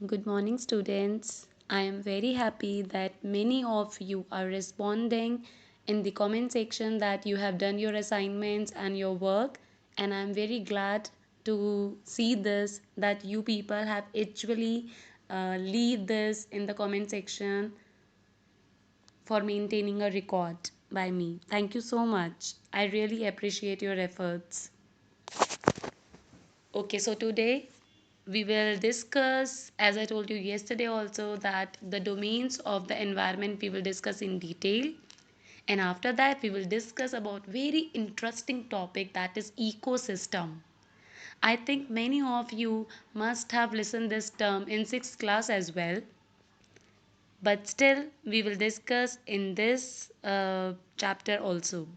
Good morning, students. I am very happy that many of you are responding in the comment section that you have done your assignments and your work, and I am very glad to see this that you people have actually leave this in the comment section for maintaining a record by me. Thank you so much. I really appreciate your efforts. Okay, so today we will discuss, as I told you yesterday also, that the domains of the environment we will discuss in detail. And after that, we will discuss about very interesting topic that is ecosystem. I think many of you must have listened this term in 6th class as well. But still, we will discuss in this chapter also.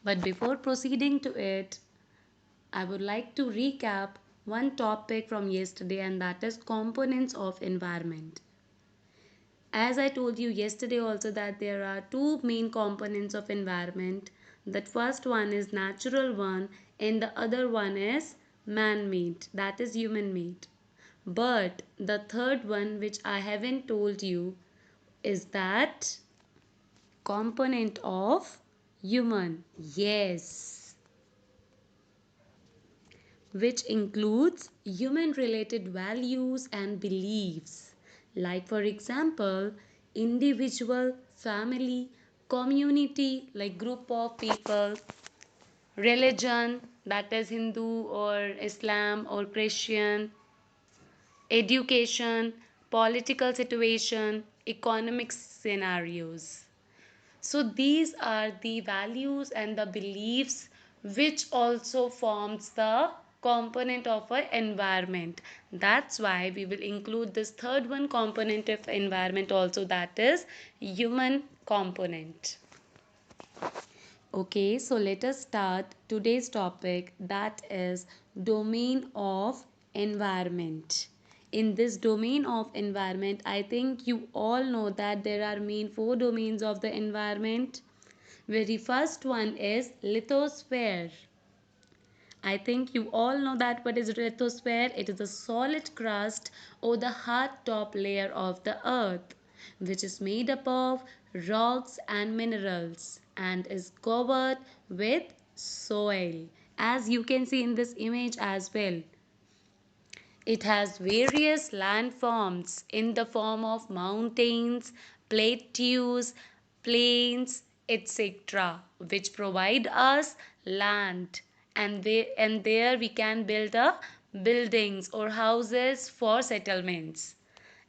But before proceeding to it, I would like to recap one topic from yesterday, and that is components of environment. As I told you yesterday also that there are two main components of environment. The first one is natural one and the other one is man-made, that is human-made. But the third one which I haven't told you is that component of human. Yes, which includes human related values and beliefs, like for example individual, family, community, like group of people, religion, that is Hindu or Islam or Christian, education, political situation, economic scenarios. So these are the values and the beliefs which also forms the component of our environment. That's why we will include this third one component of environment also, that is human component. Okay, so let us start today's topic, that is domain of environment. In this domain of environment, I think you all know that there are main four domains of the environment. Very first one is lithosphere. I think you all know that what is lithosphere. It is a solid crust or the hard top layer of the earth, which is made up of rocks and minerals and is covered with soil, as you can see in this image as well. It has various landforms in the form of mountains, plateaus, plains, etc., which provide us land, and there we can build buildings or houses for settlements.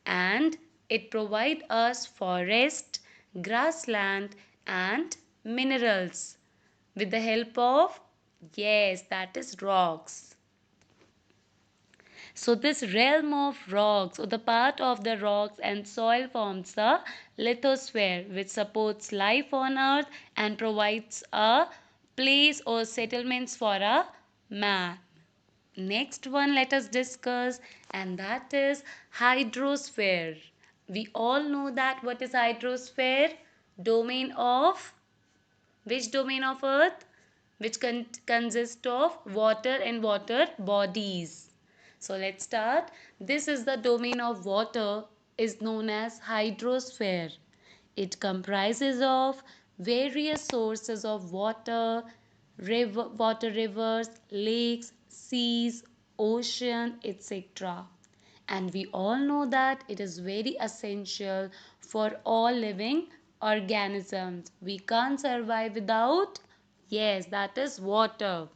And it provide us forest, grassland, and minerals with the help of, yes, that is rocks. So this realm of rocks or the part of the rocks and soil forms the lithosphere, which supports life on earth and provides a place or settlements for a man. Next one let us discuss, and that is hydrosphere. We all know that what is hydrosphere? Domain of, which domain of earth? Which consists of water and water bodies. So let's start. This is the domain of water, is known as hydrosphere. It comprises of various sources of water, water rivers, lakes, seas, ocean, etc. And we all know that it is very essential for all living organisms. We can't survive without, yes, that is water.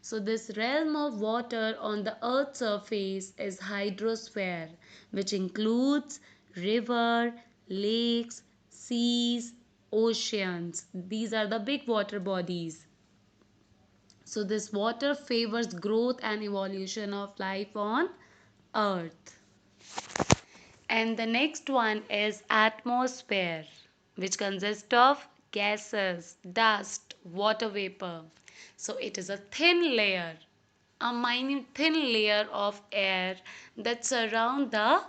So this realm of water on the earth's surface is hydrosphere, which includes river, lakes, seas, oceans. These are the big water bodies. So this water favors growth and evolution of life on earth. And the next one is atmosphere, which consists of gases, dust, water vapor. So it is a thin layer, a minute thin layer of air that surround the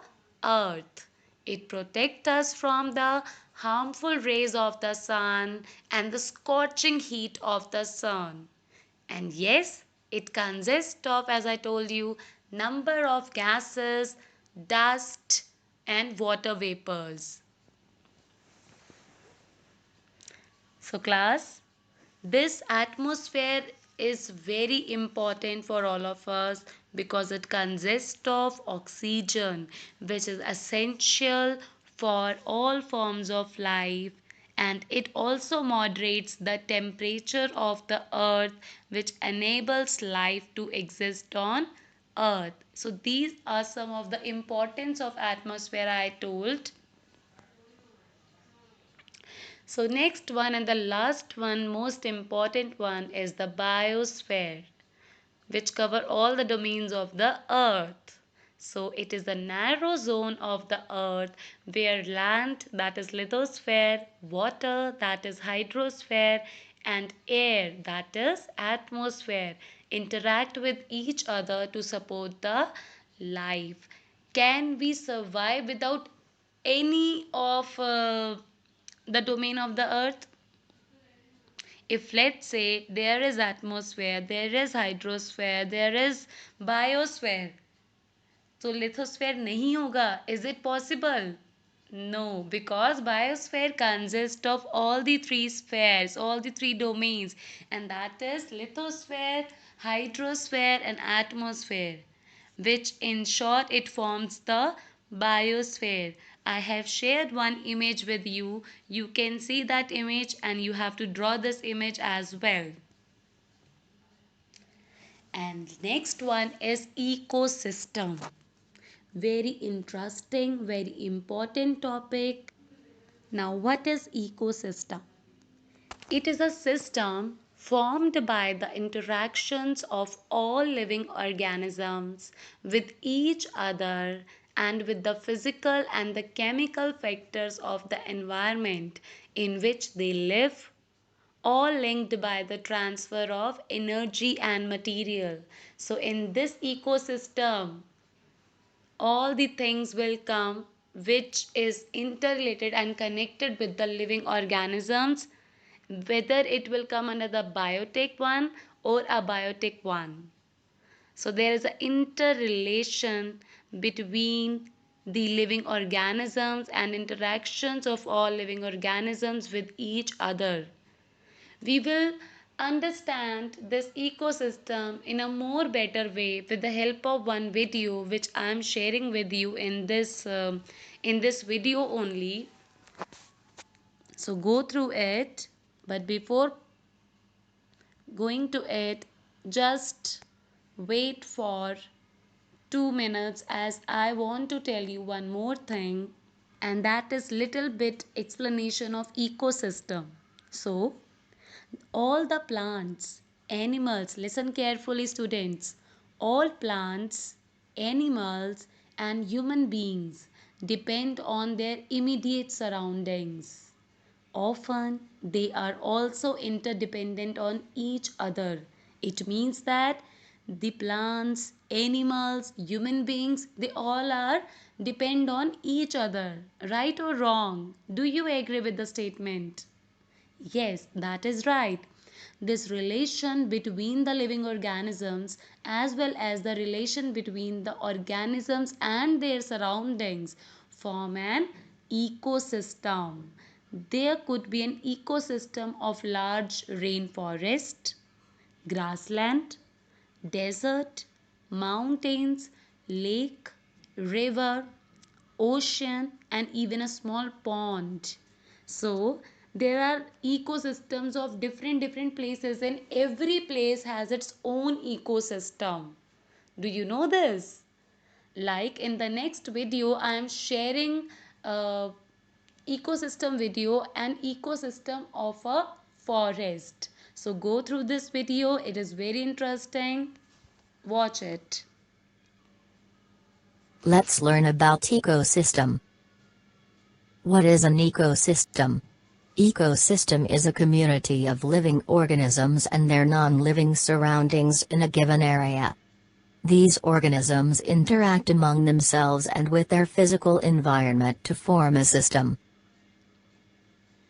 earth. It protects us from the harmful rays of the sun and the scorching heat of the sun. And yes, it consists of, as I told you, number of gases, dust, and water vapors. So, class, this atmosphere is very important for all of us because it consists of oxygen, which is essential for all forms of life, and it also moderates the temperature of the earth, which enables life to exist on earth. So these are some of the importance of atmosphere I told. So next one and the last one, most important one, is the biosphere, which cover all the domains of the earth. So it is the narrow zone of the earth where land, that is lithosphere, water, that is hydrosphere, and air, that is atmosphere, interact with each other to support the life. Can we survive without any of the domain of the earth? If let's say there is atmosphere, there is hydrosphere, there is biosphere, so lithosphere nahi hoga. Is it possible? No, because biosphere consists of all the three spheres, all the three domains, and that is lithosphere, hydrosphere, and atmosphere, which in short it forms the biosphere. I have shared one image with you. You can see that image and you have to draw this image as well. And next one is ecosystem. Very interesting, very important topic. Now, what is ecosystem? It is a system formed by the interactions of all living organisms with each other and with the physical and the chemical factors of the environment in which they live, all linked by the transfer of energy and material. So, in this ecosystem, all the things will come which is interrelated and connected with the living organisms, whether it will come under the biotic one or abiotic one. So there is an interrelation between the living organisms and interactions of all living organisms with each other. We will understand this ecosystem in a more better way with the help of one video which I am sharing with you in this video only. So go through it, but before going to it, just wait for 2 minutes as I want to tell you one more thing, and that is little bit explanation of ecosystem. So all the plants, animals, listen carefully students, all plants, animals and human beings depend on their immediate surroundings. Often they are also interdependent on each other. It means that the plants, animals, human beings, they all are depend on each other. Right or wrong? Do you agree with the statement? Yes, that is right. This relation between the living organisms as well as the relation between the organisms and their surroundings form an ecosystem. There could be an ecosystem of large rainforest, grassland, desert, mountains, lake, river, ocean, and even a small pond. So there are ecosystems of different places, and every place has its own ecosystem. Do you know this? Like in the next video, I am sharing a ecosystem video, an ecosystem of a forest. So go through this video. It is very interesting. Watch it. Let's learn about ecosystem. What is an ecosystem? Ecosystem is a community of living organisms and their non-living surroundings in a given area. These organisms interact among themselves and with their physical environment to form a system.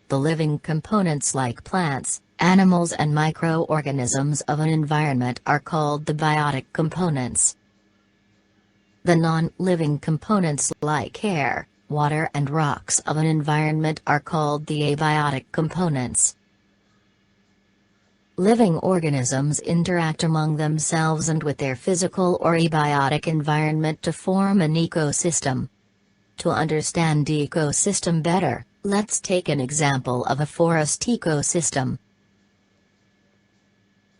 The living components like plants, animals and microorganisms of an environment are called the biotic components. The non-living components like air, water and rocks of an environment are called the abiotic components. Living organisms interact among themselves and with their physical or abiotic environment to form an ecosystem. To understand ecosystem better, let's take an example of a forest ecosystem.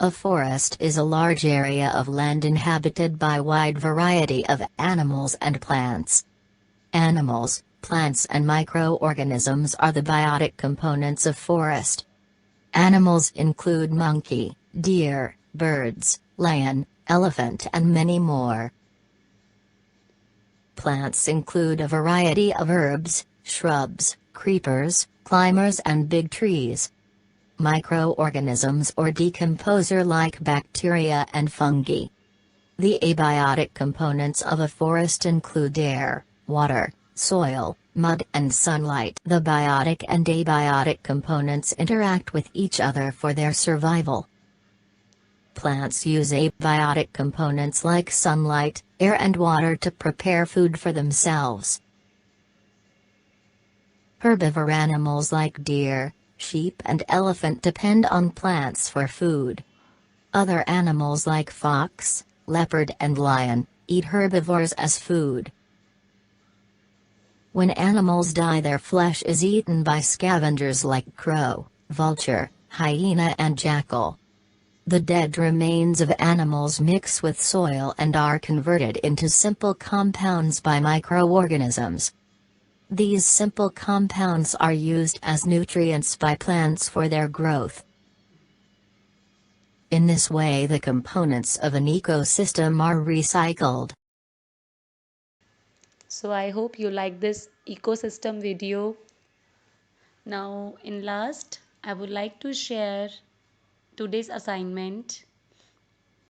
A forest is a large area of land inhabited by a wide variety of animals and plants. Animals, plants and microorganisms are the biotic components of forest. Animals include monkey, deer, birds, lion, elephant and many more. Plants include a variety of herbs, shrubs, creepers, climbers and big trees. Microorganisms or decomposer like bacteria and fungi. The abiotic components of a forest include air, water, soil, mud and sunlight. The biotic and abiotic components interact with each other for their survival. Plants use abiotic components like sunlight, air and water to prepare food for themselves. Herbivore animals like deer, sheep and elephant depend on plants for food. Other animals like fox, leopard and lion eat herbivores as food. When animals die, their flesh is eaten by scavengers like crow, vulture, hyena and jackal. The dead remains of animals mix with soil and are converted into simple compounds by microorganisms. These simple compounds are used as nutrients by plants for their growth. In this way, the components of an ecosystem are recycled. So I hope you like this ecosystem video. Now in last, I would like to share today's assignment.